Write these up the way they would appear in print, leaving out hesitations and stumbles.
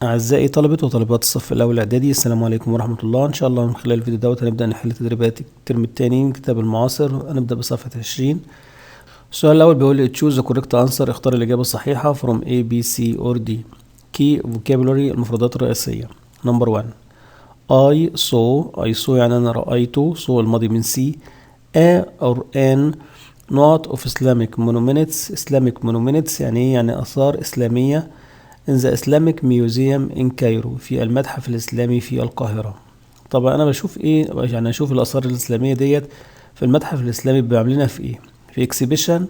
أعزائي طلبة وطالبات الصف الأول الإعدادي، السلام عليكم ورحمة الله. إن شاء الله من خلال الفيديو دوت هنبدأ نحل تدريبات الترم التاني من كتاب المعاصر. هنبدأ بصفحة 20. السؤال الأول بيقول لي choose the correct answer، اختار الإجابة الصحيحة from A, B, C or D. key vocabulary، المفردات الرئيسية. number 1 I saw يعني أنا رأيته. saw الماضي من C. A or an not of Islamic monuments. Islamic monuments يعني إيه؟ يعني آثار إسلامية. in the Islamic Museum in Cairo، في المتحف الإسلامي في القاهرة. طبعا أنا بشوف إيه؟ يعني أشوف الآثار الإسلامية ديت في المتحف الإسلامي بعملنا في إيه؟ في exhibition،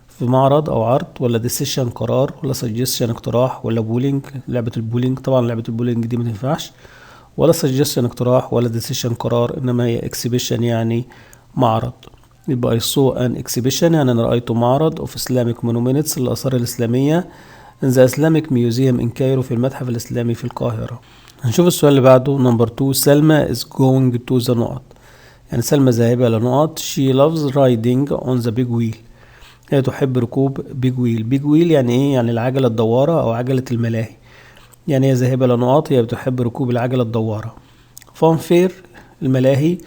في معرض أو عرض، ولا decision قرار، ولا suggestion اقتراح، ولا بولينج لعبة البولينج. طبعا لعبة البولينج دي متنفعش، ولا suggestion اقتراح، ولا decision قرار، إنما هي exhibition يعني معرض. يبقى I saw an exhibition يعني أنا رأيت معرض of Islamic monuments الآثار الإسلامية in the Islamic Museum in Cairo، في المتحف الإسلامي في القاهرة. هنشوف السؤال اللي بعده. number 2 سلمى is going to the نقط، يعني سلمى ذاهبة إلى نقط. she loves riding on the big wheel، هي تحب ركوب big wheel. big wheel يعني إيه؟ يعني العجلة الدوارة أو عجلة الملاهي. يعني هي ذاهبة إلى نقط، هي بتحب ركوب العجلة الدوارة. فان فير الملاهي،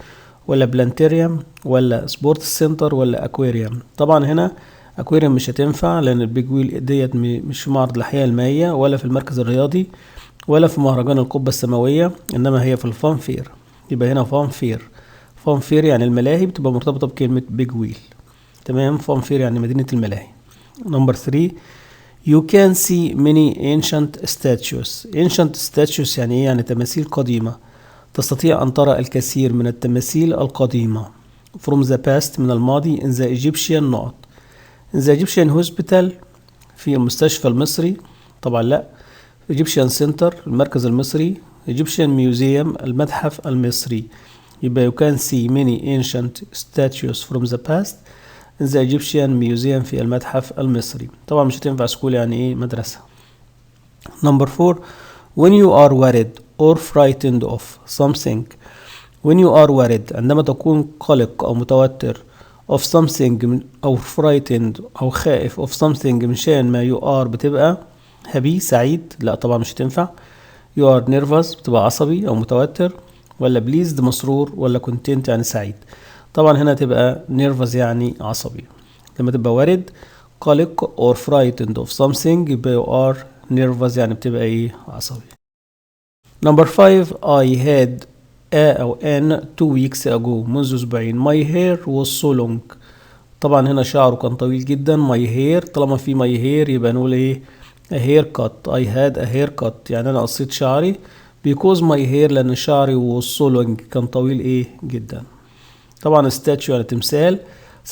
ولا بلانتيريوم، ولا سبورتس سنتر، ولا اكواريوم. طبعا هنا اكواريوم مش هتنفع، لان البيج ويل ديت مش في معرض الاحياء المائية، ولا في المركز الرياضي، ولا في مهرجان القبة السماوية، انما هي في الفان فير. يبقى هنا فان فير. فان فير يعني الملاهي بتبقى مرتبطة بكلمة بيج ويل. تمام. فان فير يعني مدينة الملاهي. نمبر 3 You can see many ancient statues. ancient statues يعني ايه؟ يعني تماثيل قديمة. تستطيع أن ترى الكثير من التماثيل القديمة from the past من الماضي in the Egyptian نقط. in the Egyptian hospital في المستشفى المصري. طبعا لا. Egyptian center المركز المصري. Egyptian museum المتحف المصري. يبقى you can see many ancient statues from the past in the Egyptian museum في المتحف المصري. طبعا مش هتنفع سكول يعني ايه؟ مدرسة. number 4 when you are worried or frightened of something. when you are worried عندما تكون قلق أو متوتر of something أو frightened أو خائف of something من شأن ما you are بتبقى happy سعيد. لا طبعا مش هتنفع. you are nervous بتبقى عصبي أو متوتر، ولا pleased مسرور، ولا content يعني سعيد. طبعا هنا تبقى nervous يعني عصبي. لما تبقى worried قلق or frightened of something يبقى you are nervous يعني بتبقى ايه؟ عصبي. number 5 I had a أو an 2 weeks ago منذ أسبوعين. my hair was so long. طبعا هنا شعره كان طويل جدا. my hair طالما في my hair يبقى نقول ايه؟ a haircut. I had a haircut يعني أنا قصيت شعري because my hair لأن شعري was so long كان طويل ايه؟ جدا. طبعا statue يعني تمثال.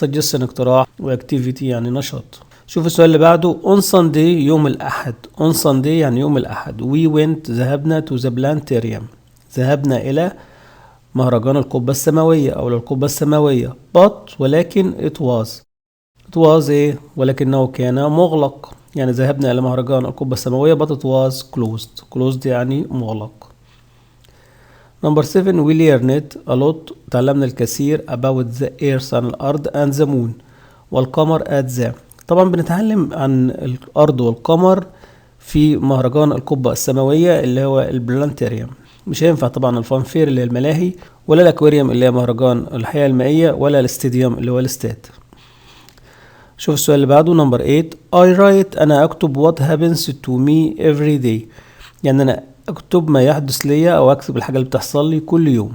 suggestion اقتراح، واكتيفيتي يعني نشاط. شوف السؤال اللي بعده. on Sunday يوم الأحد. on Sunday يعني يوم الأحد. we went ذهبنا to the planetarium ذهبنا إلى مهرجان القبة السماوية أو للقبة السماوية. but ولكن it was إيه؟ ولكنه كان مغلق. يعني ذهبنا إلى مهرجان القبة السماوية but it was closed يعني مغلق. number 7 we learned a lot تعلمنا الكثير about the earth عن الأرض and the moon والقمر at the. طبعا بنتعلم عن الأرض والقمر في مهرجان القبة السماوية اللي هو البلانتيريوم. مش هينفع طبعا الفانفير اللي هي الملاهي، ولا الأكواريوم اللي هي مهرجان الحياة المائية، ولا الاستاديوم اللي هو الاستاد. شوف السؤال اللي بعده. number 8 I write أنا أكتب what happens to me every day يعني أنا أكتب ما يحدث لي أو أكتب الحاجة اللي بتحصل لي كل يوم.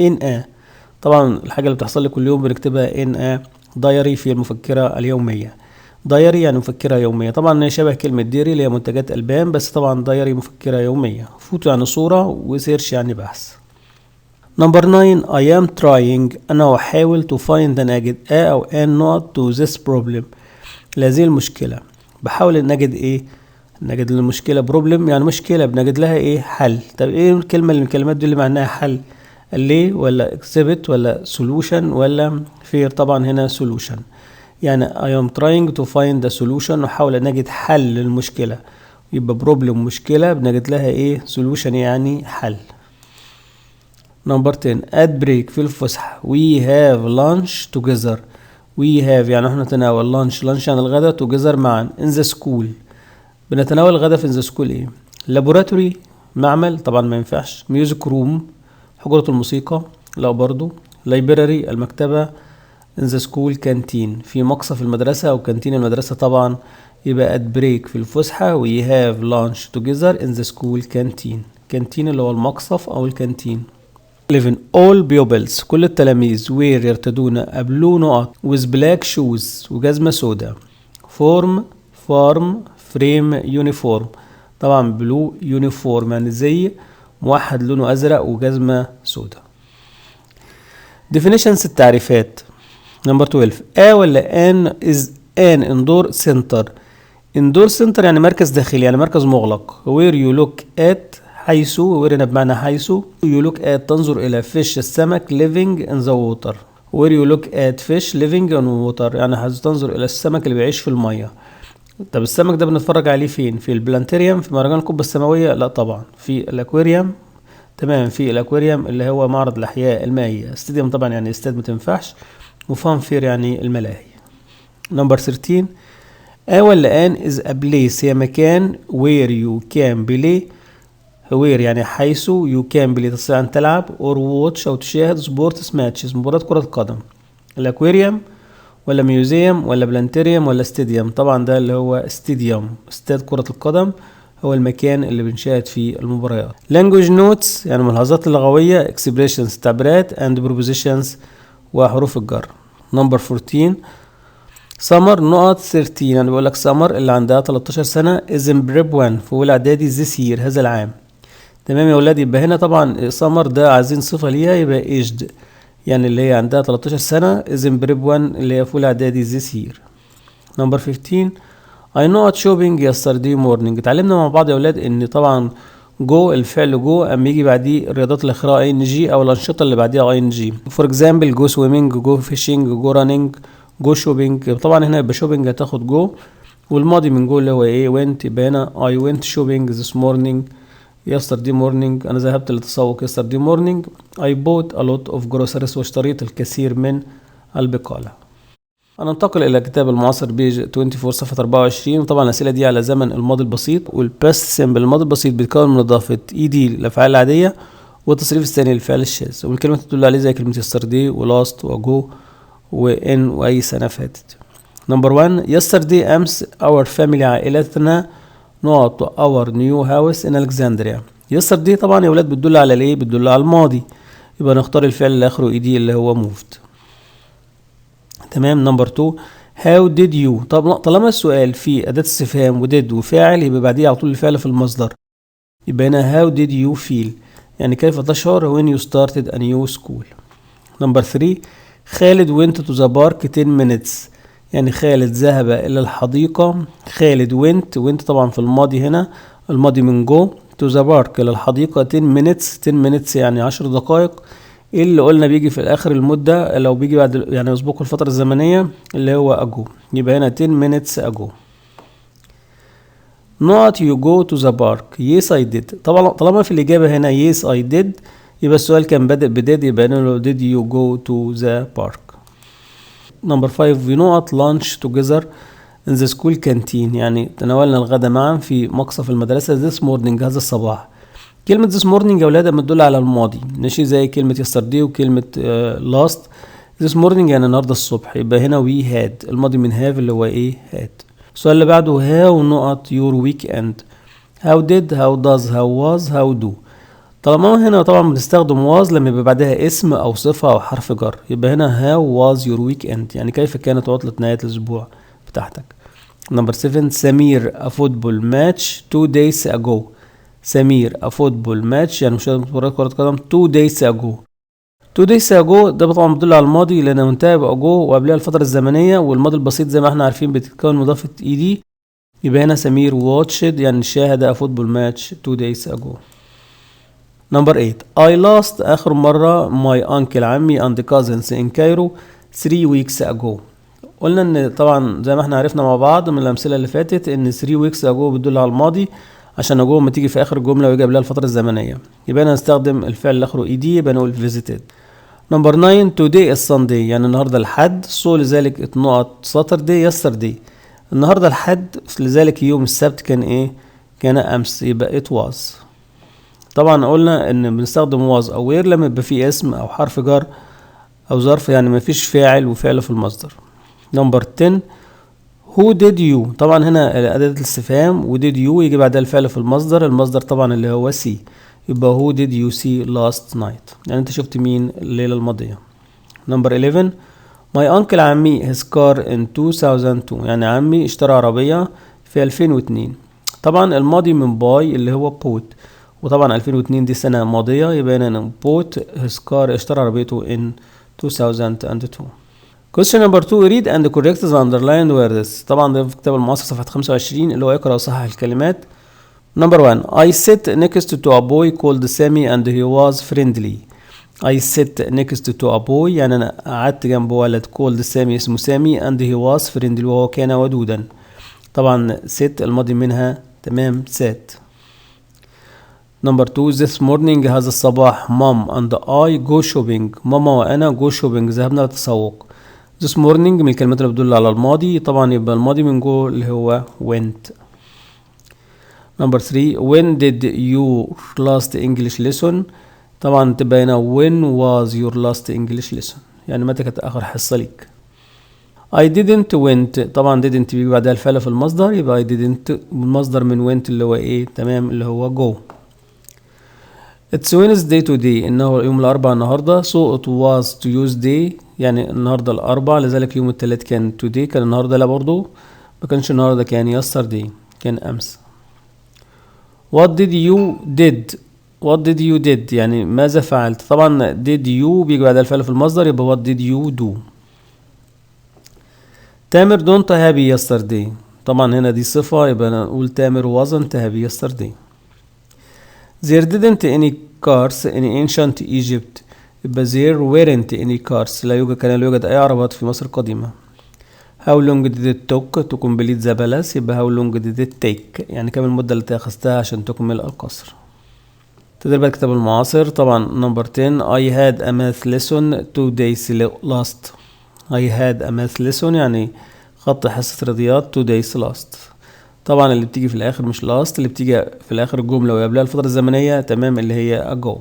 in a طبعا الحاجة اللي بتحصل لي كل يوم بنكتبها in a diary في المفكرة اليومية. دايري يعني مفكرة يومية. طبعا هي شبه كلمة ديري اللي هي منتجات ألبان، بس طبعا دايري مفكرة يومية. فوتو يعني صورة، وسيرش يعني بحث. number 9 I am trying أنا أحاول to find أن أجد a أو an not to this problem لهذه المشكلة. بحاول أن أجد إيه؟ نجد المشكلة problem يعني مشكلة بنجد لها إيه؟ حل. طب إيه الكلمة اللي من الكلمات دي اللي معناها حل؟ ليه ولا exhibit ولا solution ولا fear؟ طبعا هنا solution. يعني I am trying to find a solution نحاول أن نجد حل للمشكلة. يبقى problem مشكلة بنجد لها إيه؟ solution يعني حل. number 10 at break في الفسحة we have lunch together. we have يعني احنا نتناول lunch يعني الغداء together معا in the school. بنتناول الغداء في in the school ايه؟ laboratory معمل طبعا ما ينفعش. music room حجرة الموسيقى لا برضو. library المكتبة. in the school canteen في مقصف المدرسة أو كانتين المدرسة طبعا يبقى at break في الفسحة. we have lunch together in the school canteen. كانتين اللي هو المقصف أو الكانتين. 11 all pupils كل التلاميذ wear يرتدون a blue نقط with black shoes وجزمة سودا. form farm frame uniform طبعا blue uniform يعني زي موحد لونه أزرق وجزمة سودا. definitions التعريفات. نمبر 12 ولا ان is an indoor center. indoor center يعني مركز داخلي يعني مركز مغلق. where you look at حيث where هنا بمعنى حيث you look at تنظر إلى fish السمك living in the water. where you look at fish living in water يعني حيث تنظر إلى السمك اللي بيعيش في المية. طب السمك ده بنتفرج عليه فين؟ في البلانتيريوم في مهرجان القبة السماوية؟ لا طبعا في الأكواريوم. تمام في الأكواريوم اللي هو معرض الأحياء المائية. استاديوم طبعا يعني استاد متنفعش. وفان فير يعني الملاهي. نمبر 13 ولا ان is a place هي مكان where you can play. where يعني حيث you can play تستطيع أن تلعب or watch أو تشاهد sports matches مباراة كرة قدم. الأكواريوم ولا ميوزيوم ولا بلانتيريوم ولا استاديوم؟ طبعا ده اللي هو استاديوم استاد كرة القدم هو المكان اللي بنشاهد فيه المباريات. language notes يعني ملاحظات اللغوية. expressions تعبيرات and prepositions وحروف الجر. نمبر 14 سمر نقط 13 يعني بيقول لك سمر اللي عندها 13 سنة is in prep 1 في أولى إعدادي this year هذا العام. تمام يا ولاد يبقى هنا طبعا سمر ده عايزين صفة ليها يبقى aged يعني اللي هي عندها 13 سنة is in prep 1 اللي هي في أولى إعدادي this year. نمبر 15 I not shopping yesterday morning. اتعلمنا مع بعض يا ولاد ان طبعا جو الفعل جو اما يجي بعديه الرياضات اللي اخرها اي ان جي او الانشطه اللي بعديها اي ان جي. فور اكزامبل جو سويمنج جو فيشنج جو رانينج جو شوبينج. طبعا هنا يبقى شوبينج هتاخد جو والماضي من جو اللي هو ايه وينت يبقى هنا I went shopping this morning yesterday morning انا ذهبت للتسوق yesterday morning. I bought a lot of groceries واشتريت الكثير من البقالة. هننتقل إلى كتاب المعاصر بيج 24 صفحة 24. طبعا الأسئلة دي على زمن الماضي البسيط والباست سيمبل. الماضي البسيط بيتكون من إضافة دي للأفعال العادية والتصريف الثاني للفعل الشاذ والكلمات اللي تدل عليه زي كلمة yesterday ولاست وجو وإن وأي سنة فاتت. نمبر 1 yesterday أمس our family عائلتنا not our new house in Alexandria. yesterday طبعا يا ولاد بتدل على الإيه؟ بتدل على الماضي يبقى نختار الفعل اللي آخره دي اللي هو moved. تمام. نمبر 2 how did you. طب طالما السؤال فيه أداة استفهام وديد وفاعل يبقى بعديه على طول الفعل في المصدر. يبقى هنا how did you feel يعني كيف تشعر when you started a new school. نمبر 3 خالد went to the park 10 minutes يعني خالد ذهب إلى الحديقة. خالد went طبعا في الماضي هنا الماضي من go to the park إلى الحديقة 10 minutes يعني 10 دقائق. ايه اللي قلنا بيجي في الاخر المدة لو بيجي بعد يعني يسبقه الفترة الزمنية اللي هو ago يبقى هنا 10 minutes ago. not you go to the park. yes I did. طبعا طالما في الإجابة هنا yes I did يبقى السؤال كان بادئ بدid يبقى هنا did you go to the park. نمبر 5 we not lunch together in the school canteen يعني تناولنا الغداء معا في مقصف المدرسة this morning هذا الصباح. كلمة this morning يا ولاد بتدل على الماضي ماشي زي كلمة yesterday وكلمة last. this morning يعني النهاردة الصبح يبقى هنا we had الماضي من have اللي هو ايه had. السؤال اللي بعده how نقط your weekend. how did how does how was how do. طالما هنا طبعا بنستخدم was لما يبقى بعدها اسم او صفة او حرف جر يبقى هنا how was your weekend يعني كيف كانت عطلة نهاية الاسبوع بتاعتك. نمبر 7 سمير a football match 2 days ago. سمير a football match يعني مشاهدة مباراة كرة قدم 2 days ago. 2 days ago ده طبعا بيدل على الماضي لأنه منتهى بأجو وقبلها الفترة الزمنية والماضي البسيط زي ما احنا عارفين بتتكون من إضافة دي يبقى هنا سمير watched يعني شاهد a football match 2 days ago. نمبر 8 I last آخر مرة my uncle عمي and cousins in Cairo 3 weeks ago. قلنا ان طبعا زي ما احنا عرفنا مع بعض من الأمثلة اللي فاتت ان 3 weeks ago بتدل على الماضي عشان اجو ما تيجي في اخر الجمله ويجي قبلها الفتره الزمنيه يبقى انا هستخدم الفعل اللي اخره دي يبقى نقول visited. نمبر 9 today is Sunday يعني النهارده الحد so لذلك نقط Saturday yesterday. النهارده الحد لذلك يوم السبت كان ايه كان أمس، يبقى it was. طبعا قلنا ان بنستخدم was او where لما يبقى فيه اسم او حرف جر او ظرف، يعني مفيش فاعل وفعل في المصدر. نمبر 10 who did you. طبعا هنا أداة الاستفهام و did you يجي بعدها الفعل في المصدر، المصدر طبعا اللي هو see، يبقى who did you see last night، يعني انت شفت مين الليلة الماضية. نمبر 11 my uncle عمي his car in 2002، يعني عمي اشترى عربية في 2002. طبعا الماضي من باي اللي هو bought، وطبعا 2002 دي سنة ماضية، يبقى هنا bought his car اشترى عربيته in 2002. question number 2 read and correct the underlined words. طبعا ده في كتاب المعاصر صفحة 25 اللي هو يقرأ ويصحح الكلمات. number 1 I sit next to a boy called Sammy and he was friendly. I sit next to a boy يعني أنا قعدت جنب ولد called سامي اسمه سامي and he was friendly وهو كان ودودا. طبعا sit الماضي منها تمام sat. number 2 this morning هذا الصباح mom and I go shopping. ماما وأنا go shopping ذهبنا للتسوق. this morning من الكلمات اللي بتدل على الماضي، طبعا يبقى الماضي من go اللي هو went. number 3 when did you last English lesson. طبعا تبقى هنا when was your last English lesson، يعني متى كانت آخر حصة ليك. I didn't went، طبعا didn't بيجي بعدها الفعل في المصدر، يبقى I didn't المصدر من went اللي هو ايه تمام اللي هو go. It's Wednesday today، إنه يوم الأربعاء النهاردة. so it was Tuesday، يعني النهاردة الأربعاء لذلك يوم الثلاث كان today، كان النهاردة لا برضو ما كانش النهاردة، كان yesterday كان أمس. What did you did يعني ماذا فعلت. طبعا did you بيجي بعد الفعل في المصدر، يبقى what did you do. تامر don't happy yesterday، طبعا هنا دي صفة يبقى نقول تامر wasn't happy yesterday. there didn't any cars in ancient Egypt، يبقى there weren't any cars كان لا يوجد أي عربات في مصر القديمة. how long did it took to complete the palace، يبقى how long did it take يعني كم المدة التي أخذتها عشان تكمل القصر. تدريبات الكتاب المعاصر. طبعا number 10 I had a math lesson 2 days last. I had a math lesson يعني خط حصة رياضيات 2 days last. طبعا اللي بتيجي في الآخر مش last، اللي بتيجي في الآخر الجملة وقبلها الفترة الزمنية تمام اللي هي ago.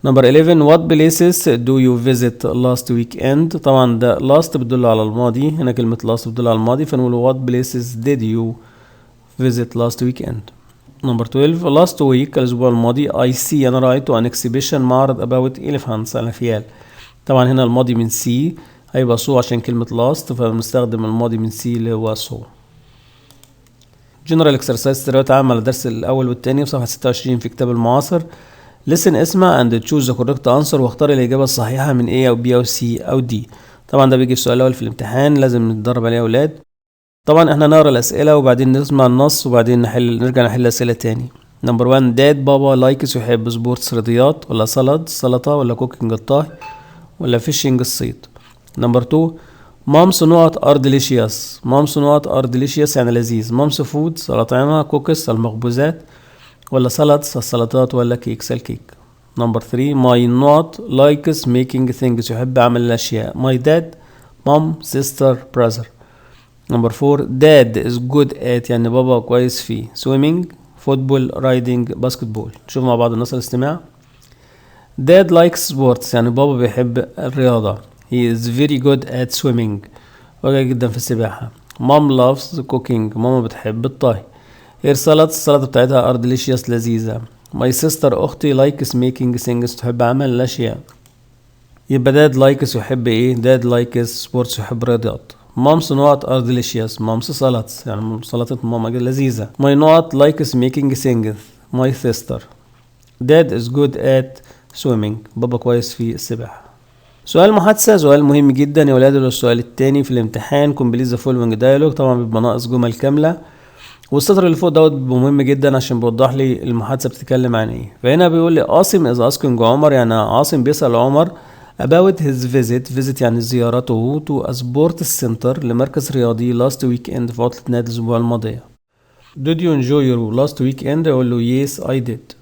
number 11 what places do you visit last weekend. طبعا ده last بتدل على الماضي، هنا كلمة last بتدل على الماضي، فنقول what places did you visit last weekend. number 12 last week الأسبوع الماضي I see أنا رأيت an exhibition معرض about elephants الفيال. طبعا هنا الماضي من see هيبقى saw عشان كلمة last، فبنستخدم الماضي من see اللي هو saw. general exercise تدريبات عامة على الدرس الأول والثاني في صفحة 26 في كتاب المعاصر. listen اسمع and choose the correct answer واختار الإجابة الصحيحة من A أو B أو C أو D. طبعا ده بيجي السؤال الأول في الامتحان لازم نتدرب عليه يا أولاد. طبعا احنا نقرا الأسئلة وبعدين نسمع النص وبعدين نرجع نحل أسئلة تاني. نمبر 1 داد بابا لايكس يحب سبورتس رياضيات ولا سلطة ولا كوكينج الطهي ولا فيشنج الصيد. نمبر 2 مامس نقط ار ديليشياس. مامس نقط ار ديليشياس يعني لذيذ. مامس فودز الأطعمة، كوكس المخبوزات ولا سلطس السلطات ولا كيكس الكيك. نمبر 3 ماي نوت لايكس ميكينج ثينجز يحب عمل الأشياء. ماي داد مام سيستر براذر. نمبر 4 dad is good at يعني بابا كويس فيه. swimming football riding basketball. نشوف مع بعض النص الاستماع. dad likes sports يعني بابا بيحب الرياضة. he is very good at swimming وجيد جدا في السباحة. mom loves cooking ماما بتحب الطهي. her salads السلطة بتاعتها are delicious لذيذة. my sister أختي likes making things تحب عمل الأشياء. يبقى dad likes يحب ايه؟ dad likes sports يحب الرياضات. مامس نوت ار ديليشيوس مامس سلطس يعني سلطة ماما لذيذة. ماي نوت لايكس ميكينج ثينجز. ماي سيستر. داد از جود ات سويمينج بابا كويس في السباحة. سؤال محادثة سؤال مهم جدا يا ولاد. السؤال التاني في الامتحان كومبليت ذا فولوينج دايلوج. طبعا بيبقى ناقص جمل كاملة والسطر اللي فوق دوت بيبقى مهم جدا عشان بيوضح لي المحادثة بتتكلم عن ايه. فهنا بيقول لي عاصم از اسكينج عمر يعني عاصم بيسأل عمر about his visit يعني زيارته to a sports center لمركز رياضي last weekend في عطلة نهاية الأسبوع الماضية. Did you enjoy your last weekend؟ يقول له yes I did.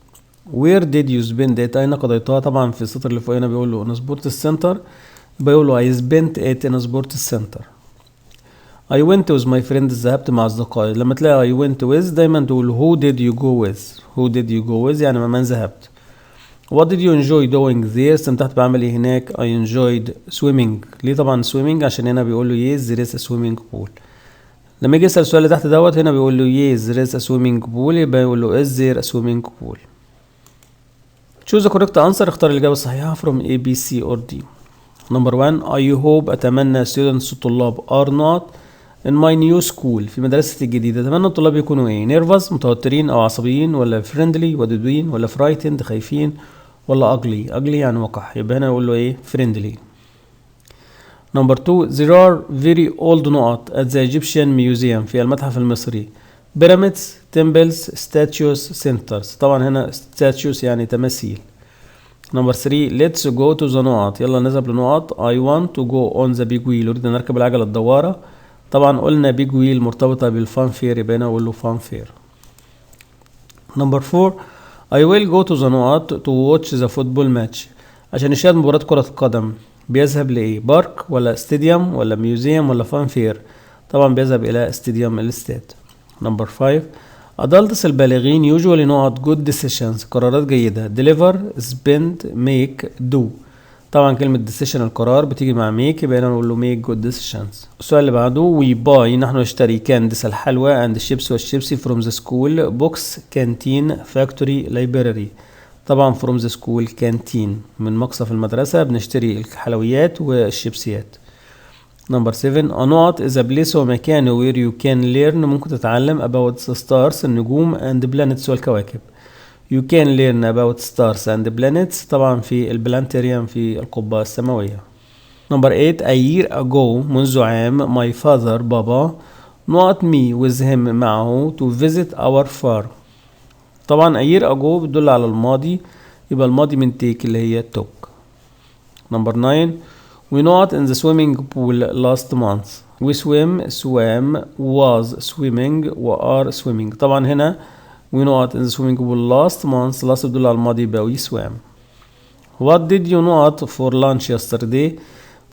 Where did you spend it؟ أين قضيتها؟ طبعا في السطر اللي فوق هنا بيقول له in a sports center، بيقول له I spent it in a sports center. I went with my friends ذهبت مع أصدقائي. لما تلاقي I went with دايما تقول who did you go with. who did you go with يعني مع من ذهبت. What did you enjoy doing there؟ استمتعت بعمل ايه هناك؟ I enjoyed swimming. ليه طبعا swimming؟ عشان هنا بيقول له yes there is a swimming pool. لما يجي يسأل السؤال اللي تحت دوت هنا بيقول له yes there is a swimming pool، يبقى يقول له is there a swimming pool. choose the correct answer، اختار الإجابة الصحيحة from A, B, C or D. Number 1 I hope أتمنى students الطلاب are not in my new school في مدرستي الجديدة. أتمنى الطلاب يكونوا ايه؟ nervous متوترين أو عصبيين، ولا friendly ودودين، ولا frightened خايفين، ولا ugly يعني وقح. يبقى هنا يقول له ايه؟ friendly. Number 2 there are very old نقط at the Egyptian museum في المتحف المصري. pyramids temples statues centers. طبعا هنا statues يعني تماثيل. Number 3 let's go to the نقط. يلا نذهب لنقط. I want to go on the big wheel. أريد أن أركب العجلة الدوارة. طبعا قلنا big wheel مرتبطة بالفان فير، يبقى هنا أقول له فان فير. Number 4 I will go to the نقط to watch the football match. عشان يشاهد مباراة كرة القدم. بيذهب لإيه؟ بارك ولا استاديوم ولا ميوزيوم ولا فان فير؟ طبعا بيذهب إلى استاديوم الاستاد. Number 5 adults البالغين usually نقط good decisions قرارات جيدة. deliver spend make do. طبعا كلمة decision القرار بتيجي مع make، يبقى هنا نقول له make good decisions. السؤال اللي بعده we buy نحن نشتري كانديس الحلوى and chips والشيبسي from the school books canteen factory library. طبعا from the school canteen من مقصف المدرسة بنشتري الحلويات والشيبسيات. Number 7 a نقط is a place ومكان where you can learn ممكن تتعلم about the stars النجوم and planets والكواكب. You can learn about stars and planets طبعا في البلانتيريوم في القبة السماوية. Number 8 a year ago منذ عام my father بابا نقط me with him معه to visit our farm. طبعا a year ago بتدل على الماضي، يبقى الماضي من take اللي هي took. Number 9 we not in the swimming pool last month. we swam was swimming are swimming. طبعا هنا we not in the swimming pool last month last بتدل على الماضي يبقى we swam. what did you not for lunch yesterday؟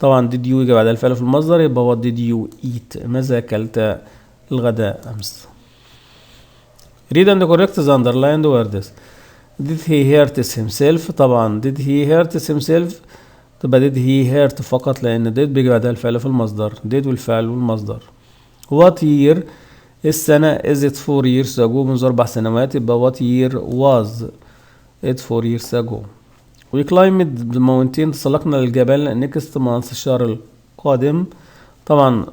طبعا did you يجي بعد الفعل في المصدر، يبقى what did you eat؟ ماذا أكلت الغداء أمس؟ read and correct the underlined words. did he hurt himself؟ طبعا did he hurt himself تبقى did he hurt فقط، لأن did بيجي بعدها الفعل في المصدر. did والفعل والمصدر. what year السنة is it 4 years ago منذ 4 سنوات، يبقى what year was it 4 years ago. we climbed the mountain تسلقنا الجبل next month الشهر القادم. طبعا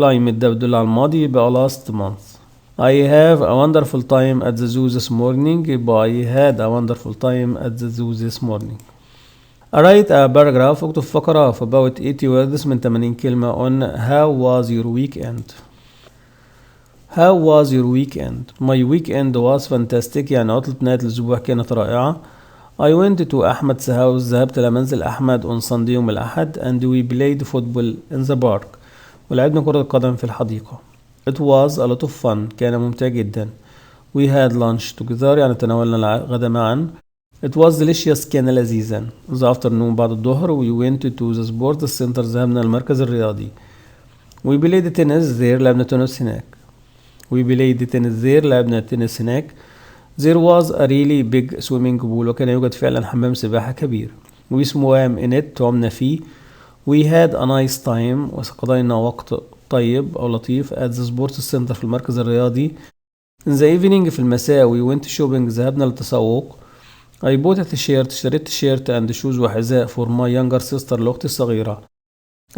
climb ده بيدل على الماضي يبقى last month. I have a wonderful time at the zoo this morning، يبقى I had a wonderful time at the zoo this morning. write a paragraph اكتب فقرة of about 80 words من 80 كلمة on how was your weekend. how was your weekend؟ my weekend was fantastic يعني عطلة نهاية الأسبوع كانت رائعة. I went to أحمد's house ذهبت إلى منزل أحمد on Sunday يوم الأحد and we played football in the park ولعبنا كرة القدم في الحديقة. it was a lot of fun كان ممتع جدا. we had lunch together يعني تناولنا الغداء معا. it was delicious كان لذيذا. the afternoon بعد الظهر we went to the sports center ذهبنا المركز الرياضي. we played tennis there لعبنا تنس هناك. we played tennis there لعبنا تنس هناك. there was a really big swimming pool وكان يوجد فعلا حمام سباحة كبير. we swam in it تعمنا فيه. we had a nice time وقضينا وقت طيب أو لطيف at the sports center في المركز الرياضي. in the evening في المساء we went shopping ذهبنا للتسوق. I bought a t-shirt اشتريت تيشيرت and shoes وحذاء for my younger sister لأختي الصغيرة.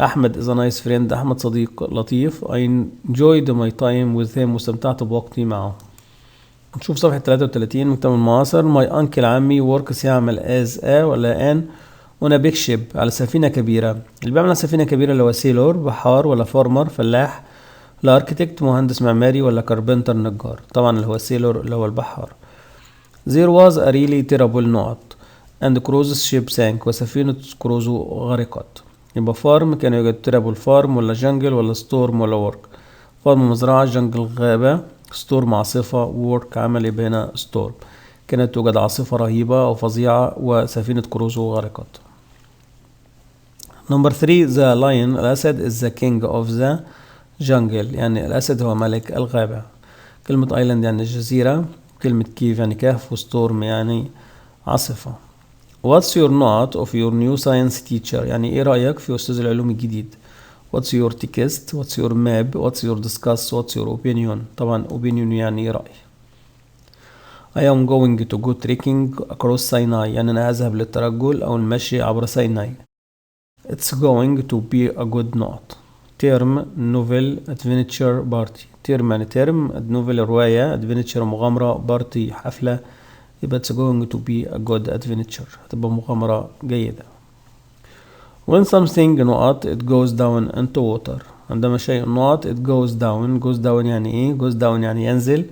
أحمد is a nice friend أحمد صديق لطيف. I enjoyed my time with him واستمتعت بوقتي معه. نشوف صفحة 33 من كتاب المعاصر. my uncle عمي works يعمل as a ولا an on a big ship على سفينة كبيرة. اللي بيعمل على سفينة كبيرة اللي هو sailor بحار ولا farmer فلاح لا architect مهندس معماري ولا carpenter نجار. طبعا اللي هو sailor اللي هو البحار. there was a really terrible نقط and cruise ship sank وسفينة كروزو غرقت. يبقى farm كان يوجد terrible farm ولا jungle ولا storm ولا work. farm مزرعة jungle غابة storm عاصفة work عمل يبقى هنا storm. كانت توجد عاصفة رهيبة أو فظيعة وسفينة كروزو غرقت. Number 3 the lion الأسد is the king of the jungle يعني الأسد هو ملك الغابة. كلمة island يعني جزيرة. كلمة كيف يعني كهف. وستورم يعني عاصفة. What's your note of your new science teacher؟ يعني ايه رأيك في أستاذ العلوم الجديد؟ What's your text؟ What's your map؟ What's your discuss؟ What's your opinion؟ طبعا opinion يعني رأي. I am going to go trekking across Sinai يعني أنا أذهب للترجل أو المشي عبر سيناء. It's going to be a good note. term novel adventure party. term يعني term novel رواية adventure مغامرة party حفلة يبقى it's going to be a good adventure هتبقى مغامرة جيدة. when something نقط it goes down into water عندما شيء نقط it goes down يعني ايه goes down يعني ينزل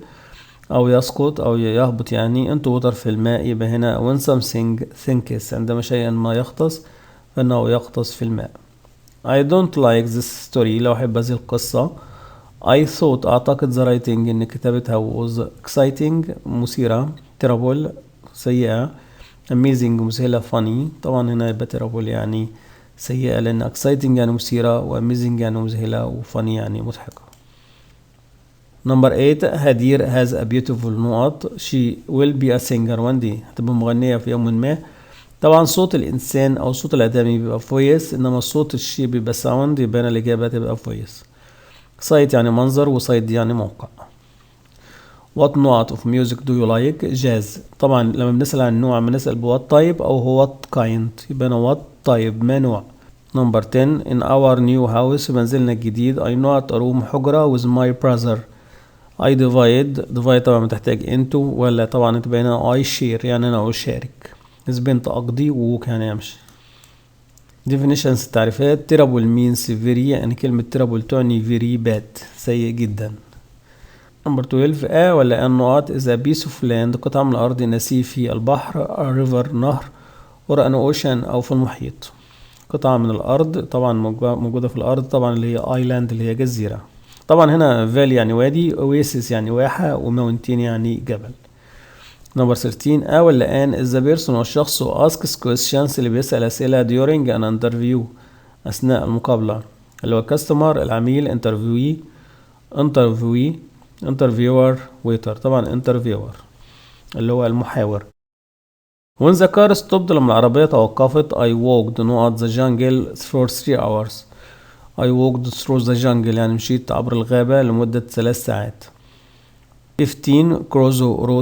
أو يسقط أو يهبط يعني into water في الماء يبقى هنا when something sinks عندما شيء ما يغطس فإنه يغطس في الماء. I don't like this story لا أحب هذه القصة. I thought أعتقد the writing إن كتابتها was exciting مثيرة terrible سيئة amazing مذهلة funny طبعا هنا يبقى terrible يعني سيئة لأن exciting يعني مثيرة و amazing يعني مذهلة و funny يعني مضحكة. Number 8 هدير has a beautiful نقط she will be a singer one day هتبقى مغنية في يوم ما. طبعا صوت الإنسان أو صوت الآدمي بيبقى voice إنما صوت الشيء بيبقى sound يبقى الإجابة تبقى voice. site يعني منظر وسايت يعني موقع. What نوع of music do you like؟ جاز. طبعا لما بنسأل عن النوع بنسأل ب what type أو what kind يبقى أنا what type ما نوع. Number 10 in our new house في منزلنا الجديد I not a room حجرة with my brother. I divide طبعا بتحتاج into ولا طبعا تبقى هنا I share يعني أنا أشارك. spend أقضي ووك يعني أمشي. definitions التعريفات terrible means very يعني كلمة terrible تعني very bad سيء جدا. number 12 ولا نقط is a piece of land قطعة من الأرض نسيج في البحر a river نهر or an ocean أو في المحيط. قطعة من الأرض طبعا موجودة في الأرض طبعا اللي هي island اللي هي جزيرة. طبعا هنا valley يعني وادي oasis يعني واحة وماونتين يعني جبل. number 13 ولا is the person والشخص who asks questions اللي بيسأل أسئلة during an interview أثناء المقابلة اللي هو customer العميل interviewer waiter طبعا interviewer اللي هو المحاور. when the car stopped لما العربية توقفت I walked نقط the jungle for 3 hours. I walked through the jungle يعني مشيت عبر الغابة لمدة 3 ساعات. 15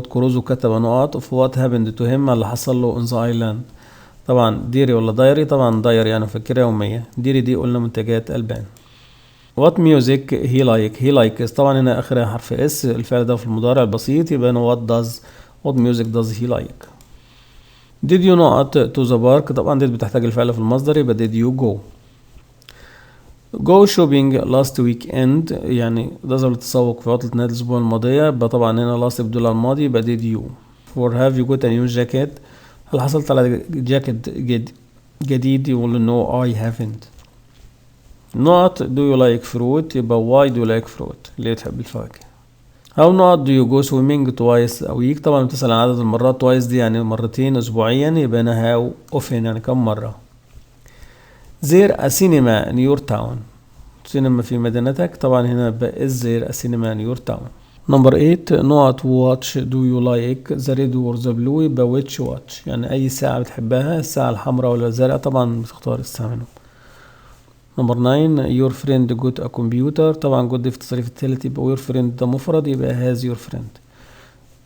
كروزو كتب نقط of what happened to him اللي حصل له on the island. طبعا ديري ولا دايري؟ طبعا دايري يعني فكرة يومية. ديري دي قلنا منتجات ألبان. what music he likes طبعا هنا آخرها حرف اس الفعل ده في المضارع البسيط يبقى هنا what music does he like. did you نقط to the park طبعا did بتحتاج الفعل في المصدر يبقى did you go shopping last weekend يعني ده ذهب للتسوق في عطلة نهاية الأسبوع الماضية يبقى طبعا هنا last يبدو الماضي يبقى did you. for have you got a new jacket هل حصلت على جاكيت جديد يقول no I haven't. not do you like fruit يبقى why do you like fruit ليه تحب الفواكه. how not do you go swimming twice a week طبعا بتسأل عن عدد المرات twice دي يعني مرتين أسبوعيا يبقى هنا how often يعني كم مرة. there a cinema in your town سينما في مدينتك طبعا هنا بقى is there a cinema in your town. number 8 not watch do you like the red or the blue يبقى which watch يعني أي ساعة بتحبها الساعة الحمراء ولا الزرقاء طبعا بتختار الساعة منهم. number 9 your friend got a computer طبعا got في التصريف الثالث يبقى your friend ده مفرد يبقى has your friend.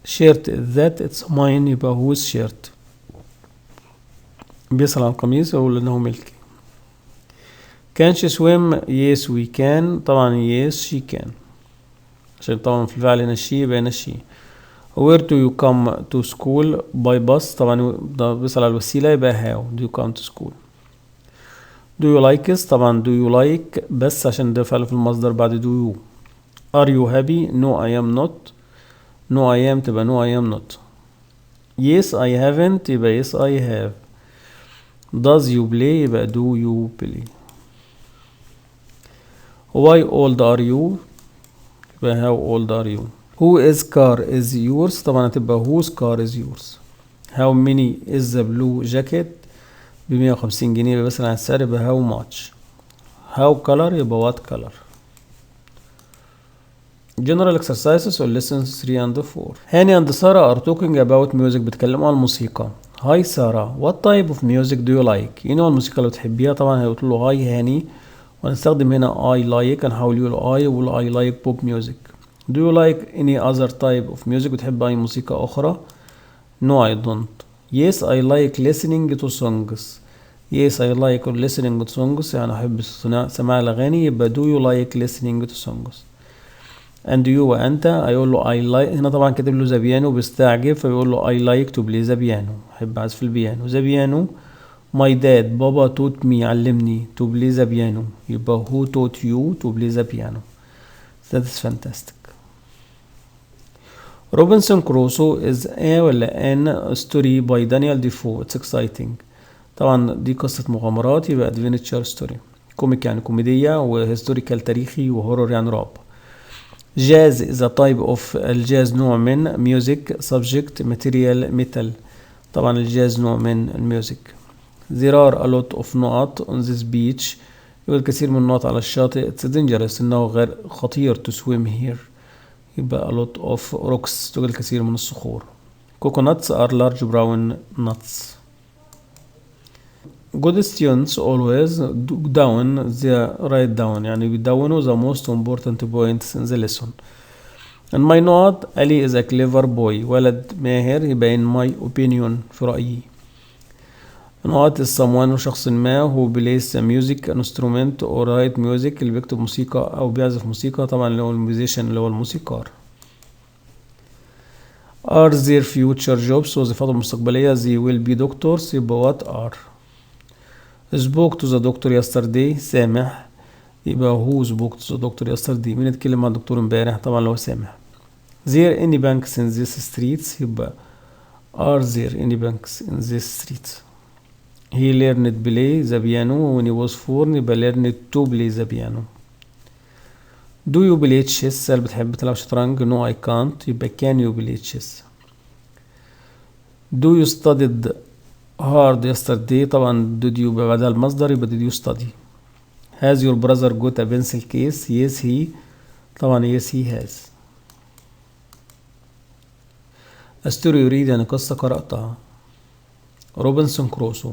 shirt that it's mine يبقى whose shirt بيسأل عن القميص يقول إنه ملكي. can she swim yes we can طبعا yes she can عشان طبعا في الفعل هنا she يبقى هنا she. where do you come to school by bus طبعا ده بيسأل على الوسيلة يبقى how do you come to school. do you like us طبعا do you like بس عشان ده فعل في المصدر بعد do you. are you happy no I am not no I am تبقى no I am not. yes I haven't يبقى yes I have. does you play يبقى do you play. why old are you يبقى how old are you. whose car is yours طبعا هتبقى whose car is yours. how many is the blue jacket ب150 جنيه يبقى مثلا على السعر يبقى how much. how color يبقى what color. General exercises or lessons 3 and 4. هاني and Sarah are talking about music. بتكلموا عن الموسيقى. Hi Sarah, what type of music do you like? ايه نوع الموسيقى اللي بتحبيها؟ طبعا هيقول له هاي هاني، وهنستخدم هنا I like، هنحاول يقول I like pop music. Do you like any other type of music؟ بتحب أي موسيقى أخرى؟ No I don't. Yes I like listening to songs. Yes I like listening to songs يعني أحب سماع الأغاني، يبقى do you like listening to songs. and you وأنت، هيقول له I like، هنا طبعا كاتب له ذا بيانو بيستعجب فبيقول له I like to play the piano، أحب أعزف البيانو. ذا بيانو my dad، بابا taught me، علمني to play the piano، يبقى who taught you to play the piano. That is fantastic. Robinson Crusoe is a ولا an story by Daniel Defoe. It's exciting. طبعا دي قصة مغامرات، يبقى adventure story. كوميك يعني كوميدية، وهيستوريكال تاريخي، وهورور يعني رعب. Jazz is a type of الجاز نوع من music subject material metal. طبعا الجاز نوع من الميوزك. There are a lot of نقط on this beach. يبقى الكثير من النقط على الشاطئ. It's dangerous، إنه غير خطير to swim here. يبقى a lot of rocks، توجد الكثير من الصخور. Coconuts are large brown nuts. Good students always down the write down، يعني بيدونوا the most important points in the lesson. In my note Ali is a clever boy، ولد ماهر، يبقى in my opinion في رأيي. Not is someone شخص ما who plays a music instrument or write music، اللي بيكتب موسيقى أو بيعزف موسيقى، طبعا اللي هو الميوزيشن اللي هو الموسيقار. Are their future jobs، وظيفاتهم المستقبلية they will be doctors، يبقى what are. spoke to the doctor yesterday، سامح، يبقى who spoke to the doctor yesterday، مين اتكلم مع الدكتور امبارح؟ طبعا اللي هو سامح. there any banks in these streets، يبقى are there any banks in these streets. he learned play the piano when he was 4، يبقى learned to play the piano. do you play chess؟ هل بتحب تلعب شطرنج؟ no I can't، يبقى can you play chess. do you studied hard yesterday؟ طبعا did you بعدها المصدر، يبقى did you study. has your brother got a pencil case؟ yes he، طبعا yes he has. a story يريد يعني قصة قرأتها. روبنسون كروسو.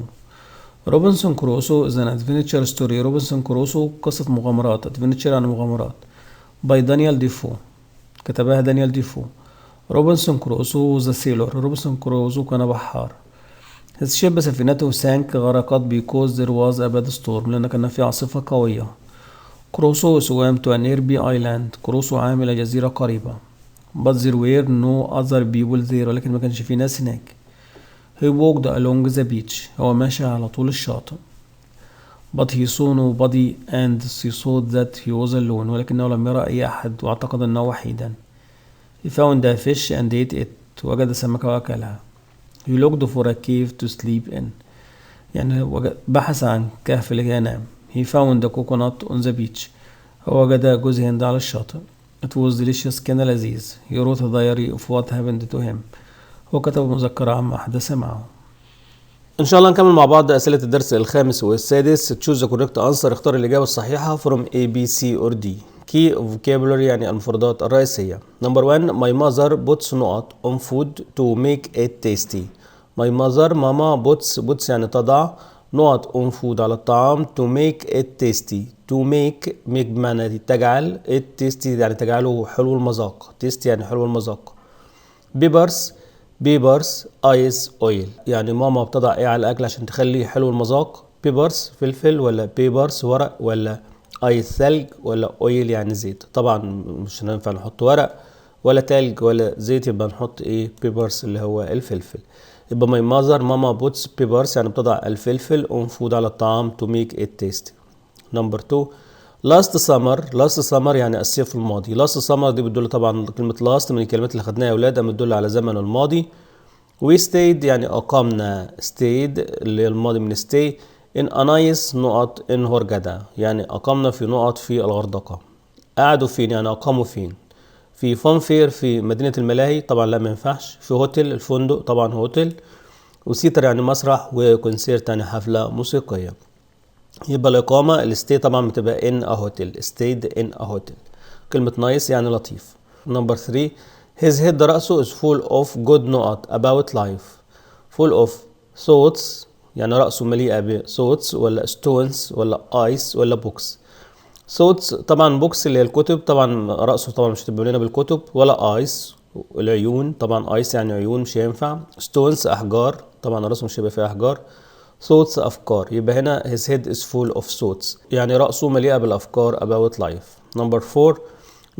روبنسون كروسو is an adventure story. روبنسون كروسو قصة مغامرات، adventure يعني مغامرات. by دانيال ديفو، كتبها دانيال ديفو. روبنسون كروسو the sailor، روبنسون كروسو كان بحار. his ship سفينته sank، غرقت because there was a bad storm، لأن كان في عاصفة قوية. كروسو swam to a nearby island، كروسو عام إلى جزيرة قريبة. but there were no other people there، ولكن ما كانش في ناس هناك. he walked along the beach، هو ماشي على طول الشاطئ. but he saw nobody and he thought that he was alone، ولكنه لم يرى أي أحد واعتقد أنه وحيدا. he found a fish and ate it، وجد سمكة وأكلها. he looked for a cave to sleep in، يعني بحث عن كهف لكي ينام. he found a coconut on the beach، هو وجد جوز هند على الشاطئ. it was delicious، كان لذيذ. he wrote a diary of what happened to him، هو كتب مذكرة عما حدث معه. إن شاء الله نكمل مع بعض أسئلة الدرس الخامس والسادس. choose the correct answer، اختار الإجابة الصحيحة from A B C or D. key vocabulary يعني المفردات الرئيسية. number 1 my mother puts نقط on food to make it tasty. my mother ماما puts يعني تضع نقط on food على الطعام to make it tasty. to make بمعنى تجعل، it tasty يعني تجعله حلو المذاق. tasty يعني حلو المذاق. بيبرز ايس اويل، يعني ماما بتضع ايه على الاكل عشان تخليه حلو المذاق؟ بيبرز فلفل، ولا بيبرز ورق، ولا ايس ثلج، ولا اويل يعني زيت. طبعا مش هينفع نحط ورق ولا ثلج ولا زيت، يبقى نحط ايه؟ بيبرز اللي هو الفلفل. يبقى ماي ماذر ماما بوتس بيبرز يعني بتضع الفلفل اون فود على الطعام to make it tasty. نمبر 2 last summer يعني الصيف الماضي. last summer دي بتدل طبعا كلمة last من الكلمات اللي خدناها يا ولاد، بتدل على زمن الماضي. we stayed يعني أقمنا، stayed اللي الماضي من stay in a nice نقط in هورجدا، يعني أقمنا في نقط في الغردقة. قعدوا فين يعني أقاموا فين؟ في فان فير في مدينة الملاهي، طبعا لا ما ينفعش. في هوتيل الفندق، طبعا هوتيل. وسيتر يعني مسرح، وكونسيرت يعني حفلة موسيقية. يبقى الإقامة الستي طبعا بتبقى in a hotel، stayed in a hotel. كلمة nice يعني لطيف. نمبر 3 his head رأسه is full of good نقط about life. full of thoughts يعني رأسه مليئة ب thoughts ولا stones ولا ice ولا books. thoughts طبعا books اللي هي الكتب، طبعا رأسه طبعا مش هتبقى لنا بالكتب، ولا ice العيون، طبعا ice يعني عيون مش هينفع. stones أحجار، طبعا رأسه مش هيبقى فيها أحجار. thoughts أفكار، يبقى هنا his head is full of thoughts يعني رأسه مليئة بالأفكار about life. number 4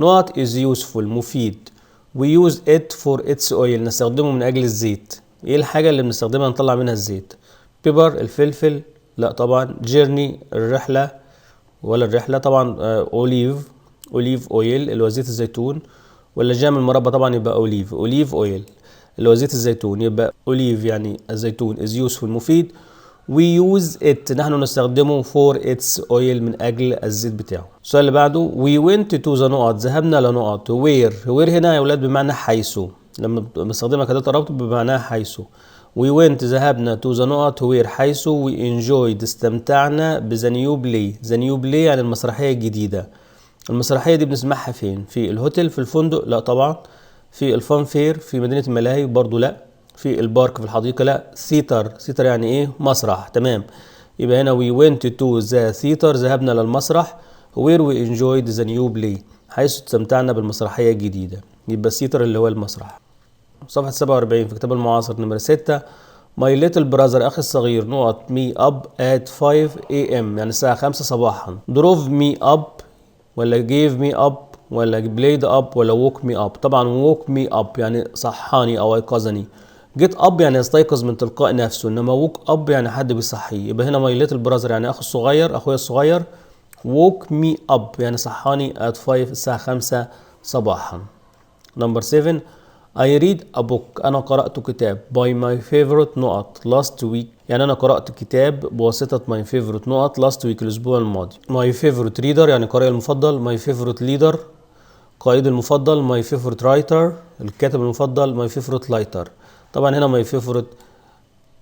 not is useful مفيد. we use it for its oil نستخدمه من أجل الزيت. إيه الحاجة اللي بنستخدمها نطلع منها الزيت؟ pepper الفلفل، لا طبعا. journey الرحلة ولا الرحلة، طبعا أوليف أويل اللي هو زيت الزيتون، ولا جام المربى، طبعا يبقى أوليف أويل اللي هو زيت الزيتون، يبقى أوليف يعني الزيتون is useful مفيد. we use it نحن نستخدمه for its oil من أجل الزيت بتاعه. السؤال اللي بعده we went to the نقط ذهبنا لنقط. where هنا يا أولاد بمعنى حيث، لما بنستخدمها كده ترابط بمعناها حيث. we went ذهبنا to the نقط where حيث we enjoyed استمتعنا ب the new play. the new play يعني المسرحية الجديدة. المسرحية دي بنسمعها فين؟ في الهوتيل، في الفندق؟ لا طبعا. في الفان فير في مدينة الملاهي؟ برضو لا. في البارك في الحديقة؟ لا. ثيتر يعني ايه؟ مسرح. تمام، يبقى هنا we went to the theater ذهبنا للمسرح where we enjoyed the new play حيث استمتعنا بالمسرحية الجديدة. يبقى ثيتر اللي هو المسرح. صفحة 47 في كتاب المعاصر نمرة 6 My little brother أخي الصغير نقط me up at 5 a.m. يعني الساعة 5 صباحا. drove me up ولا gave me up ولا played up ولا woke me up. طبعا woke me up يعني صحاني أو أيقظني. get up يعني يستيقظ من تلقاء نفسه، إنما woke up يعني حد بيصحيه. يبقى هنا my little brother يعني أخي الصغير، أخويا الصغير. woke me up يعني صحاني at 5 الساعة 5 صباحا. number 7 I read a book أنا قرأت كتاب by my favorite نقط last week يعني أنا قرأت كتاب بواسطة my favorite نقط last week الأسبوع الماضي. my favorite reader يعني قارئ المفضل. my favorite leader قائد المفضل. my favorite writer الكاتب المفضل. my favorite lighter طبعا هنا my favorite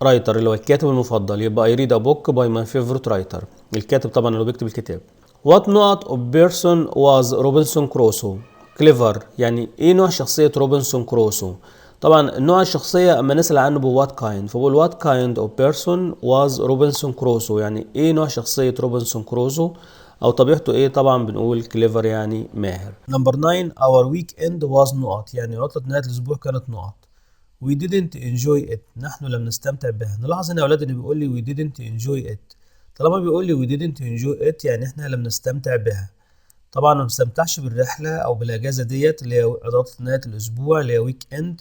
writer اللي هو الكاتب المفضل، يبقى I read a book by my favorite writer الكاتب طبعا اللي بيكتب الكتاب. what نقط of person was روبنسون كروسو. كليفر يعني ايه نوع شخصية روبنسون كروسو؟ طبعا نوع الشخصية اما نسأل عنه بوات كايند، فبقول what kind of person was روبنسون كروسو يعني ايه نوع شخصية روبنسون كروسو او طبيعته ايه؟ طبعا بنقول كليفر يعني ماهر. نمبر 9 our weekend was نقط يعني عطلة نهاية الاسبوع كانت نقط. we didn't enjoy it نحن لم نستمتع بها. نلاحظ هنا يا اولاد ان بيقول لي we didn't enjoy it، طالما بيقول لي we didn't enjoy it يعني احنا لم نستمتع بها. طبعا ما بنستمتعش بالرحله او بالاجازه ديت اللي هي عطله نهايه الاسبوع اللي هي ويك اند،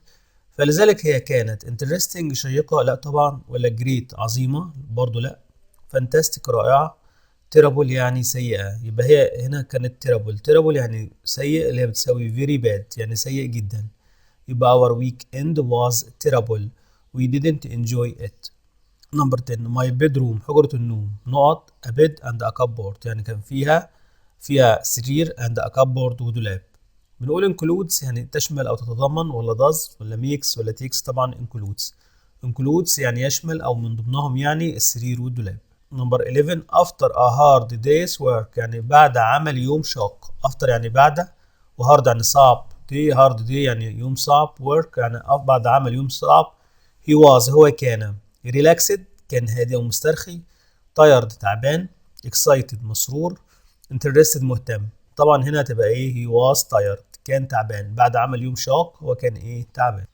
فلذلك هي كانت interesting شيقه لا طبعا، ولا great عظيمه برضو لا، fantastic رائعه، terrible يعني سيئه. يبقى هي هنا كانت terrible يعني سيء اللي هي بتساوي very bad يعني سيء جدا. يبقى our weekend was terrible we didn't enjoy it. number 10 my bedroom حجرة النوم نقط a bed and a cupboard يعني كان فيها سرير and a cupboard ودولاب. بنقول includes يعني تشمل أو تتضمن، ولا does ولا makes ولا takes؟ طبعا includes يعني يشمل أو من ضمنهم يعني السرير والدولاب. number 11 after a hard day's work يعني بعد عمل يوم شاق. after يعني بعد، وhard يعني صعب، hard day يعني يوم صعب، work يعني بعد عمل يوم صعب. هو كان relaxed كان هادئ ومسترخي، tired تعبان، excited مسرور، interested مهتم. طبعا هنا تبقى ايه؟ he was tired كان تعبان بعد عمل يوم شاق، هو كان ايه؟ تعبان.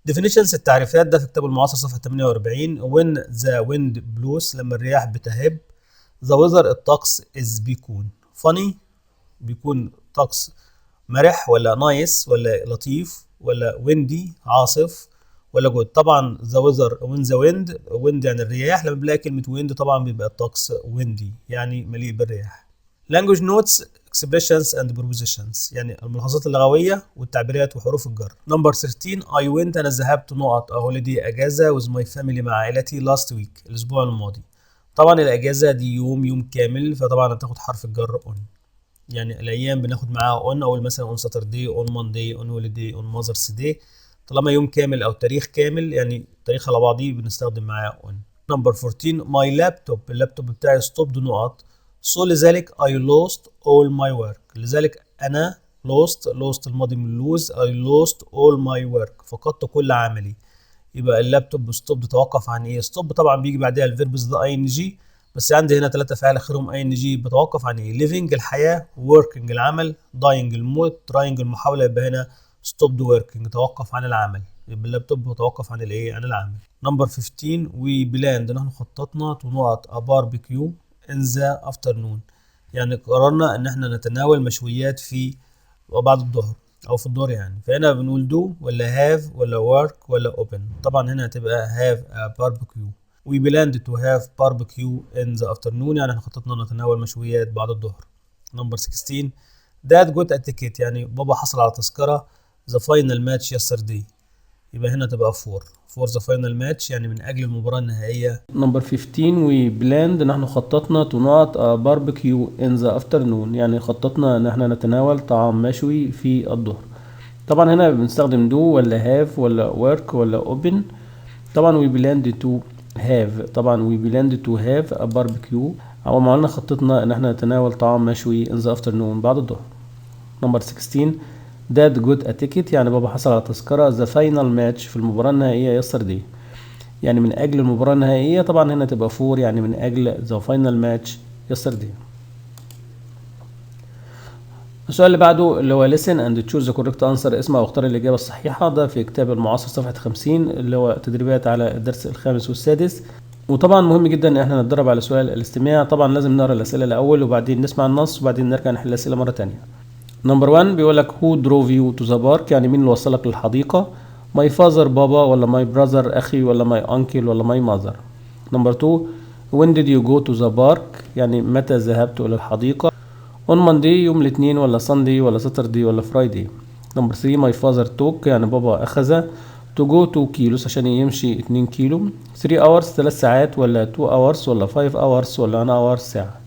definitions التعريفات ده في كتاب المعاصر صفحة 48 when the wind blows لما الرياح بتهب. the weather الطقس is بيكون funny بيكون طقس مرح، ولا nice ولا لطيف، ولا windy عاصف، ولا جود؟ طبعا the weather when the wind يعني الرياح، لما بنلاقي كلمة wind طبعا بيبقى الطقس windy يعني مليء بالرياح. language notes expressions and prepositions يعني الملاحظات اللغوية والتعبيرات وحروف الجر. number 13 I went أنا ذهبت نقط a holiday أجازة with my family مع عائلتي last week الأسبوع الماضي. طبعا الأجازة دي يوم كامل، فطبعا هتاخد حرف الجر on يعني الأيام بناخد معاها on، أو مثلا on Saturday on Monday on holiday on Mother's Day. طالما يوم كامل أو تاريخ كامل يعني تاريخ على بعضيه بنستخدم معاه on. number 14 my laptop اللابتوب بتاعي stopped نقط so لذلك I lost all my work لذلك أنا lost الماضي من lose. I lost all my work. فقدت كل عملي. يبقى اللابتوب ستوب توقف عن ايه؟ ستوب طبعا بيجي بعدها الفيربز ده اي ان جي، بس عندي هنا 3 فعل اخرهم اي ان جي. بتوقف عن ايه؟ living الحياه، working العمل، dying الموت، trying المحاوله. يبقى هنا stopped working توقف عن العمل. يبقى اللابتوب متوقف عن الايه؟ عن العمل. نمبر 15 we planned نحن خططنا to not a barbecue in the afternoon. يعني قررنا ان احنا نتناول مشويات في بعد الظهر او في الظهر يعني. فهنا بنقول do ولا have ولا work ولا open. طبعا هنا هتبقى have a barbecue. we planned to have barbecue in the afternoon يعني احنا خططنا نتناول مشويات بعد الظهر. نمبر 16 dad got a ticket يعني بابا حصل على تذكرة the final match yesterday. يبقى هنا تبقى for the final match يعني من أجل المباراة النهائية. نمبر 15 we planned نحن خططنا to not a barbecue in the afternoon يعني خططنا ان احنا نتناول طعام مشوي في الظهر. طبعا هنا بنستخدم do ولا have ولا work ولا open. طبعا we planned to have طبعا we planned to have a barbecue أو ما قلنا خططنا ان احنا نتناول طعام مشوي in the afternoon بعد الظهر. نمبر 16 dad got a ticket يعني بابا حصل على تذكرة the final match في المباراة النهائية yesterday يعني من أجل المباراة النهائية. طبعا هنا تبقى for يعني من أجل the final match yesterday. السؤال اللي بعده اللي هو listen and choose the correct answer اسمع واختار الإجابة الصحيحة. ده في كتاب المعاصر صفحة 50 اللي هو تدريبات على الدرس الخامس والسادس. وطبعا مهم جدا ان احنا نتدرب على سؤال الاستماع. طبعا لازم نقرا الأسئلة الأول وبعدين نسمع النص وبعدين نرجع نحل الأسئلة مرة تانية. نمبر 1 بيقول لك who drove you to the park يعني مين اللي وصلك للحديقة؟ my father بابا ولا my brother أخي ولا my uncle ولا my mother. نمبر 2 when did you go to the park يعني متى ذهبت إلى الحديقة؟ on Monday يوم الاثنين ولا Sunday ولا Saturday ولا Friday. نمبر 3 my father took يعني بابا أخذ to go 2 kilos عشان يمشي 2 كيلو. 3 hours 3 ساعات ولا 2 hours ولا 5 hours ولا 1 hour ساعة.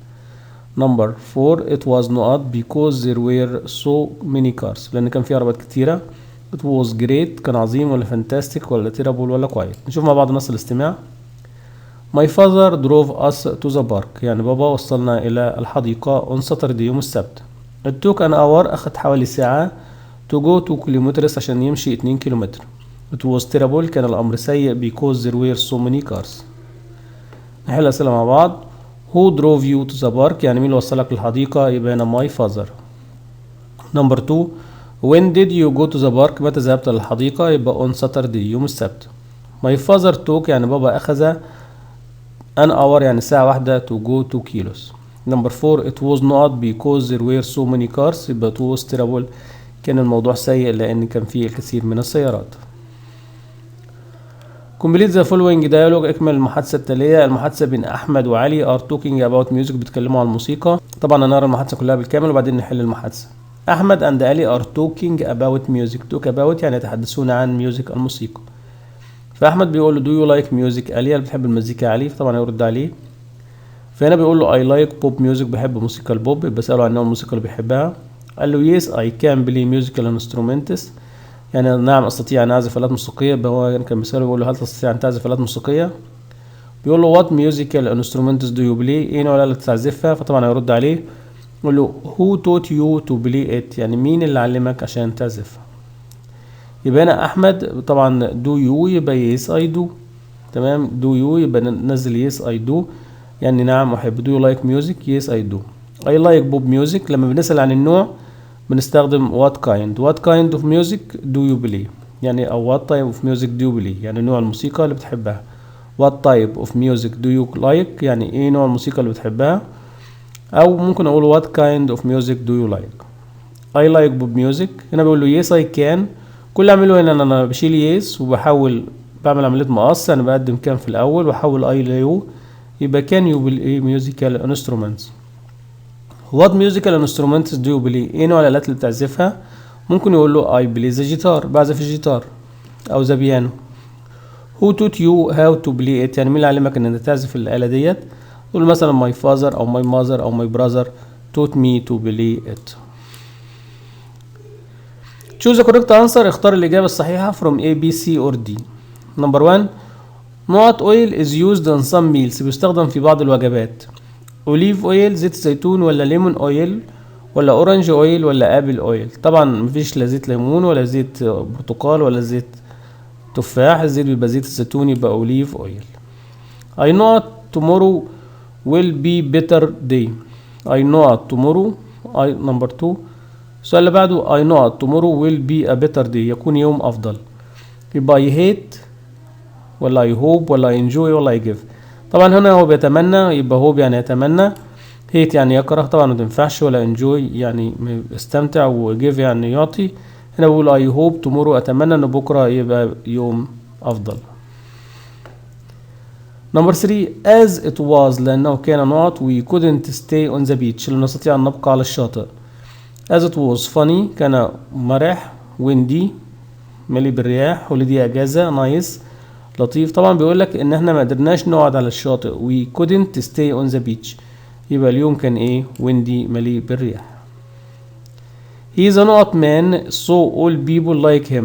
نمبر 4 it was not because there were so many cars لأن كان في عربات كتيرة. it was great كان عظيم ولا fantastic ولا terrible ولا quiet. نشوف مع بعض نص الاستماع. my father drove us to the park يعني بابا وصلنا إلى الحديقة on Saturday يوم السبت. it took an hour أخذ حوالي ساعة to go 2 kilometers عشان يمشي 2 كيلومتر. it was terrible كان الأمر سيء because there were so many cars. نحل الأسئلة مع بعض. who drove you to the park يعني مين اللي وصلك للحديقة؟ يبقى هنا my father. نمبر 2 when did you go to the park متى ذهبت للحديقة؟ يبقى on Saturday يوم السبت. my father took يعني بابا أخذ an hour يعني ساعة واحدة to go 2 kilos. نمبر 4 it was not because there were so many cars يبقى it was terrible كان الموضوع سيء لأن كان فيه الكثير من السيارات. complete the following dialogue اكمل المحادثة التالية. المحادثة بين أحمد وعلي are talking about music بيتكلموا عن الموسيقى. طبعا هنقرا المحادثة كلها بالكامل وبعدين نحل المحادثة. أحمد and علي are talking about music. talk about يعني يتحدثون عن music الموسيقى. فأحمد بيقول له do you like music علي؟ هل بتحب المزيكا علي؟ فطبعا يرد عليه. فهنا بيقول له I like pop music بحب موسيقى البوب. بسأله عن نوع الموسيقى اللي بيحبها. قال له yes I can play musical instruments يعني نعم استطيع ان اعزف آلات موسيقية. هو كان بيسأله بيقول له هل تستطيع ان تعزف آلات موسيقية؟ بيقول له what musical instruments do you play؟ ايه نوع الآلة اللي بتعزفها؟ فطبعا هيرد عليه يقول له who taught you to play it يعني مين اللي علمك عشان تعزفها؟ يبقى هنا احمد طبعا do you يبقى yes I do. تمام do you يبقى ننزل yes I do يعني نعم احب. do you like music؟ yes I do. I like pop music. لما بنسأل عن النوع بنستخدم what kind of music do you play يعني أو what type of music do you play يعني نوع الموسيقى اللي بتحبها. what type of music do you like يعني ايه نوع الموسيقى اللي بتحبها. أو ممكن أقول what kind of music do you like. I like pop music. هنا بقول له yes I can. كل اللي أعمله هنا أنا بشيل yes وبحول بعمل عملية مقص. أنا بقدم كان في الأول وبحول I ل you يبقى can you play musical instruments. what musical instruments do you play ايه نوع الآلات اللي بتعزفها. ممكن يقول له I play the guitar بعزف الجيتار أو the piano. who taught you how to play it يعني مين اللي علمك ان انت تعزف الآلة ديت. تقول مثلا my father أو my mother أو my brother taught me to play it. choose the correct answer اختار الإجابة الصحيحة from A, B, C or D. number 1 not oil is used in some meals بيستخدم في بعض الوجبات. اوليف اويل زيت الزيتون ولا ليمون اويل ولا اورنج اويل ولا ابل اويل؟ طبعا مفيش لا زيت ليمون ولا زيت برتقال ولا زيت تفاح، الزيت بيبقى زيت الزيتون، يبقى اوليف اويل. I know tomorrow will be better day. I know tomorrow. number 2. السؤال اللي بعده I know tomorrow will be a better day، يكون يوم افضل. يبقى I hate ولا I hope ولا I enjoy ولا I give. طبعا هنا هو بيتمنى، يبقى hope يعني يتمنى، hate يعني يكره، طبعا ما تنفعش، ولا enjoy يعني يستمتع، و give يعني يعطي. هنا بقول I hope tomorrow، اتمنى ان بكره يبقى يوم افضل. نمبر 3 as it was، لانه كان نقط we couldn't stay on the beach، لا نستطيع ان نبقى على الشاطئ. as it was funny، كان مرح. windy، مليء بالرياح. holiday، اجازه. nice، لطيف. طبعا بيقول لك ان احنا ما قدرناش نقعد على الشاطئ، we couldn't stay on the beach، يبقى اليوم كان ايه؟ windy، مليء بالرياح. he is a نقط man so all people like him،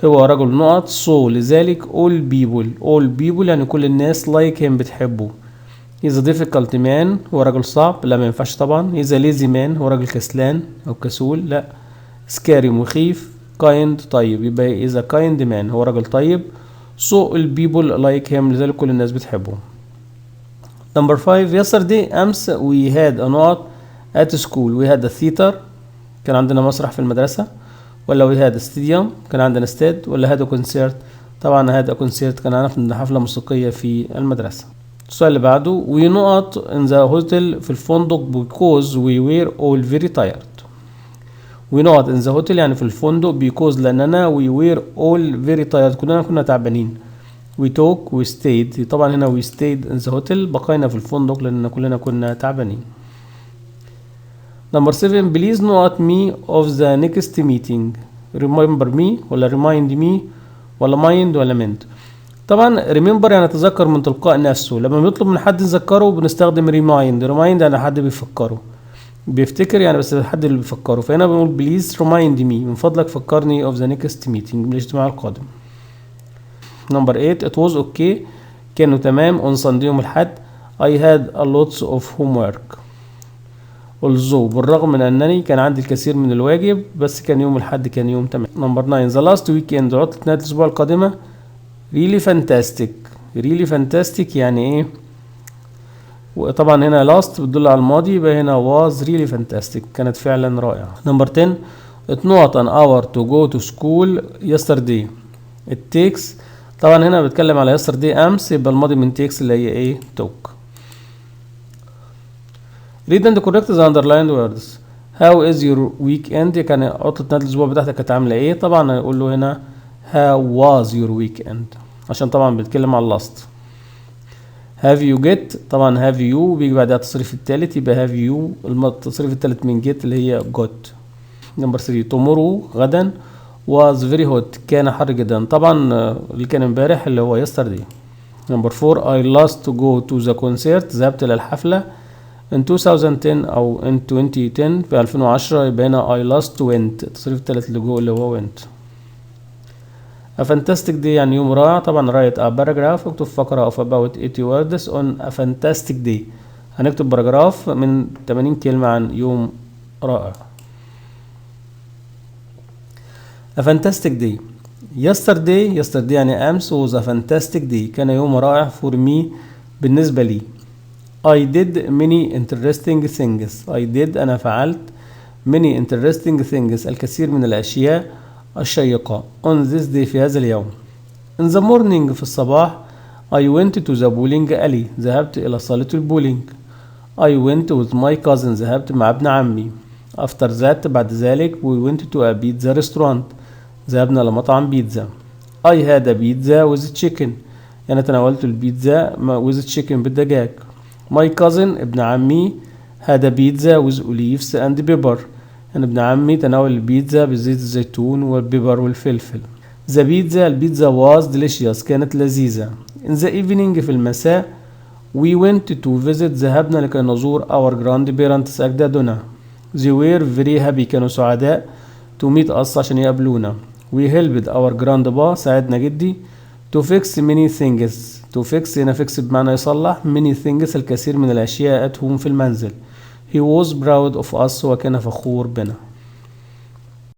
هو رجل نقط so لذلك all people يعني كل الناس like him بتحبه. he is a difficult man، هو رجل صعب، لا ما ينفعش طبعا. he is a lazy man، هو رجل كسلان او كسول، لا. scary، مخيف. kind، طيب، يبقى he is a kind man، هو رجل طيب. so all people like him، لذلك كل الناس بتحبه. number 5 yesterday، أمس we had a نقط at school، we had a theater، كان عندنا مسرح في المدرسة. ولا we had a stadium، كان عندنا استاد. ولا had a concert، طبعا had a concert كان عندنا حفلة موسيقية في المدرسة. السؤال اللي بعده we نقط in the hotel، في الفندق because we were all very tired. we نقط in the hotel يعني في الفندق because لأننا we were all very tired، كنا تعبانين. we talk we stayed، طبعا هنا we stayed in the hotel، بقينا في الفندق لأننا كلنا كنا تعبانين. number 7 please نقط me of the next meeting. remember me ولا remind me ولا mind ولا meant؟ طبعا remember يعني تذكر من تلقاء نفسه، لما بنطلب من حد نذكره بنستخدم remind يعني حد بيفكره، بيفتكر يعني، بس حد اللي بيفكره. فهنا بنقول please remind me، من فضلك فكرني of the next meeting، بالاجتماع القادم. number 8 it was okay، كانوا تمام. on Sunday، يوم الأحد I had a lots of homework. although، بالرغم من أنني كان عندي الكثير من الواجب، بس كان يوم الأحد كان يوم تمام. number 9 the last weekend، عطلة نهاية الأسبوع القادمة really fantastic يعني إيه؟ وطبعا هنا last بتدل على الماضي، يبقى هنا was really fantastic، كانت فعلا رائعة. number 10 it not an hour to go to school yesterday. it takes، طبعا هنا بتكلم على yesterday أمس، يبقى الماضي من takes اللي هي إيه؟ took. read and correct the underlined words. how is your weekend، كان عطلة نهاية الأسبوع بتاعتك كانت عاملة إيه؟ طبعا هنقول له هنا how was your weekend، عشان طبعا بيتكلم على last. have you get، طبعا have you بيجي بعدها التصريف الثالث، يبقى have you التصريف الثالث من get اللي هي got. number 3 tomorrow غدا was very hot، كان حر جدا، طبعا اللي كان امبارح اللي هو yesterday. number 4 I last to go to the concert، ذهبت إلى الحفلة in 2010 أو in 2010 في 2010، يبقى هنا I last went، التصريف الثالث اللي جوه اللي هو went. a fantastic day يعني يوم رائع، طبعا write a paragraph، اكتب فقرة of about 80 words on a fantastic day، هنكتب باراجراف من 80 كلمة عن يوم رائع. a fantastic day yesterday يعني أمس was a fantastic day، كان يوم رائع for me بالنسبة لي. I did many interesting things، أنا فعلت many interesting things، الكثير من الأشياء الشيقة on this day، في هذا اليوم. in the morning، في الصباح I went to the bowling alley، ذهبت إلى صالة البولينج. I went with my cousin، ذهبت مع ابن عمي. after that، بعد ذلك we went to a pizza restaurant، ذهبنا لمطعم بيتزا. I had a pizza with chicken، يعني تناولت البيتزا with chicken بالدجاج. my cousin ابن عمي had a pizza with olives and pepper، يعني ابن عمي تناول البيتزا بزيت الزيتون والبيبر والفلفل. البيتزا was delicious، كانت لذيذة. in the evening، في المساء we went to visit، ذهبنا لكي نزور our grandparents، أجدادنا. they were very happy، كانوا سعداء to meet us، عشان يقابلونا. we helped our grandpa، ساعدنا جدي to fix many things. to fix هنا fix بمعنى يصلح، many things الكثير من الأشياء at home في المنزل، He was proud of us. هو كان فخور بنا.